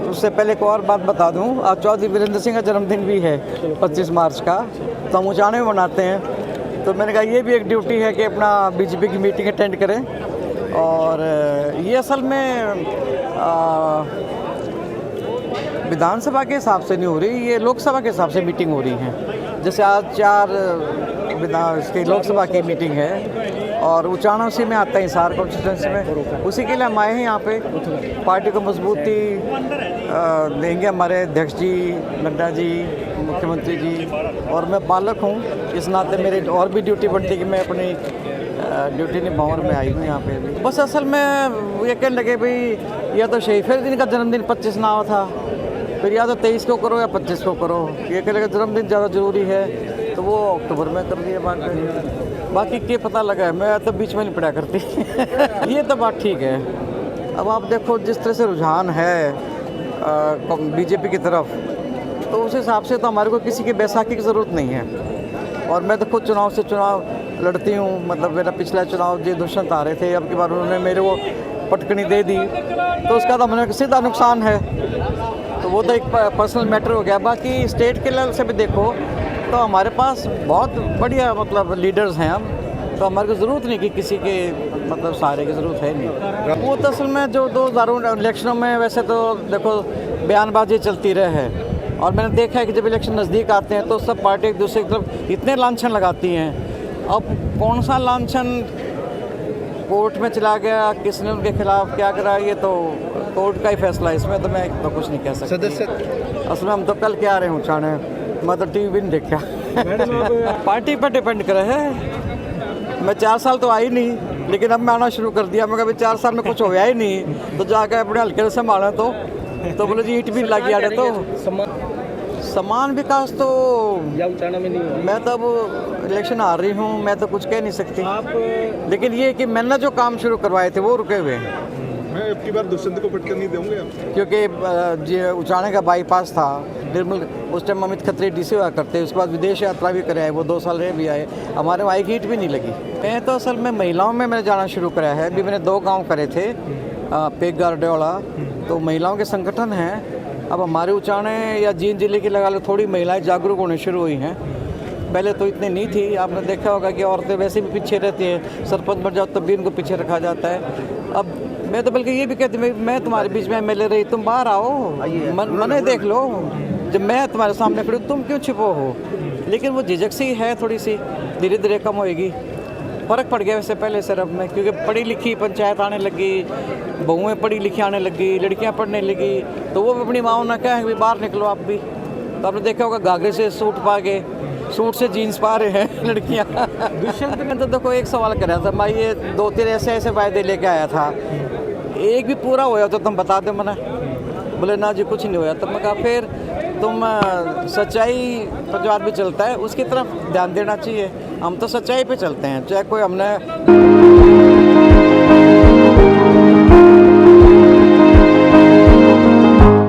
उससे पहले एक और बात बता दूं, आज चौधरी वीरेंद्र सिंह का जन्मदिन भी है 25 मार्च का, तो हम उचाने में मनाते हैं। तो मैंने कहा ये भी एक ड्यूटी है कि अपना बीजेपी की मीटिंग अटेंड करें। और ये असल में विधानसभा के हिसाब से नहीं हो रही, ये लोकसभा के हिसाब से मीटिंग हो रही है। जैसे आज 4 इसकी लोकसभा की मीटिंग है और उचाना उसी में आता है, हिसार कॉन्स्टिट्यूंसी में। उसी के लिए हम आए हैं यहाँ पे। पार्टी को मजबूती देंगे हमारे अध्यक्ष जी, नड्डा जी, मुख्यमंत्री जी। और मैं बालक हूँ, इस नाते मेरी और भी ड्यूटी बनती है कि मैं अपनी ड्यूटी निभाऊँ। में आई हूँ यहाँ पे भी। बस असल में ये कहने लगे भाई या तो शहीद फरीदुद्दीन का जन्मदिन 25 ना था, फिर या तो 23 को करो या 25 को करो। ये कहने लगे जन्मदिन ज़्यादा ज़रूरी है तो वो अक्टूबर में कर दिए। बाकी क्या पता लगा है, मैं तो बीच में नहीं पड़ा करती। ये तो बात ठीक है। अब आप देखो जिस तरह से रुझान है बीजेपी की तरफ, तो उस हिसाब से तो हमारे को किसी की बैसाखी की ज़रूरत नहीं है। और मैं तो खुद चुनाव से चुनाव लड़ती हूँ। मतलब मेरा पिछला चुनाव जी दुष्यंत आ रहे थे, अब की बार उन्होंने मेरे को पटकनी दे दी, तो उसका तो मैंने सीधा नुकसान है। तो वो तो एक पर्सनल मैटर हो गया। बाकी स्टेट के लेवल से भी देखो तो हमारे पास बहुत बढ़िया मतलब लीडर्स हैं हम, तो हमारे को ज़रूरत नहीं कि किसी के मतलब सहारे की ज़रूरत है नहीं। वो तो असल में जो 2000 इलेक्शनों में वैसे तो देखो बयानबाजी चलती रहे है, और मैंने देखा है कि जब इलेक्शन नज़दीक आते हैं तो सब पार्टी एक दूसरे की तरफ इतने लांछन लगाती हैं। अब कौन सा लांछन कोर्ट में चला गया, किसने उनके खिलाफ क्या करा, ये तो कोर्ट का ही फैसला है, इसमें तो मैं तो कुछ नहीं कह सकता। सदस्य असल में हम तो कल के आ रहे हूँ छाने, मैं तो टीवी भी नहीं देखा। पार्टी पर डिपेंड करे है। मैं 4 साल तो आई नहीं, लेकिन अब मैं आना शुरू कर दिया। मैं कभी 4 साल में कुछ हो गया ही नहीं, तो जाकर अपने हल्के से संभाला तो बोले जी ईट भी लगी आ रहे। तो समान विकास तो या उचाना में नहीं हो। मैं तो अब इलेक्शन आ रही हूँ, मैं तो कुछ कह नहीं सकती आप। लेकिन ये कि मैंने जो काम शुरू करवाए थे वो रुके हुए हैं। मैं अब की बार दुष्यंत को पटकन नहीं दूंगा, क्योंकि उचाने का बाईपास था निर्मल, उस टाइम अमित खत्री डीसी हुआ करते। उसके बाद विदेश यात्रा भी करे आए, वो 2 साल रहे भी आए, हमारे वहाँ की ईट भी नहीं लगी। मैं तो असल में महिलाओं में मैंने जाना शुरू कराया है। अभी मैंने 2 गाँव करे थे, पेग गारडेवाला, तो महिलाओं के संगठन हैं। अब हमारे उचाने या जींद जिले की लगा लो, थोड़ी महिलाएं जागरूक होने शुरू हुई हैं। पहले तो इतनी नहीं थी। आपने देखा होगा कि औरतें वैसे भी पीछे रहती हैं, सरपंच बन जाओ तब भी उनको पीछे रखा जाता है। अब मैं तो बल्कि ये भी कहती मैं तुम्हारे बीच में MLA रही, तुम बाहर आओ, मने देख लो। जब मैं तुम्हारे सामने खड़ी तुम क्यों छिपो हो। लेकिन वो झिझक सी है, थोड़ी सी धीरे धीरे कम होएगी। फ़र्क पड़ गया वैसे पहले से अब में, क्योंकि पढ़ी लिखी पंचायत आने लगी, बहुएँ पढ़ी लिखी आने लगी, लड़कियां पढ़ने लगी, तो वो भी अपनी माओ ना कहें बाहर निकलो आप भी। तो आपने देखा होगा घाघरे से सूट पा के, सूट से जीन्स पा रहे हैं लड़कियां। दुष्यंत ने तो देखो एक सवाल कराया था, मैं ये 2-3 ऐसे वायदे लेके आया था, एक भी पूरा होया तो तुम बता दो। मैंने बोले ना जी कुछ नहीं होया। तब मैं कहा फिर तुम सच्चाई पर जो आदमी चलता है उसकी तरफ ध्यान देना चाहिए। हम तो सच्चाई पे चलते हैं, चाहे कोई हमने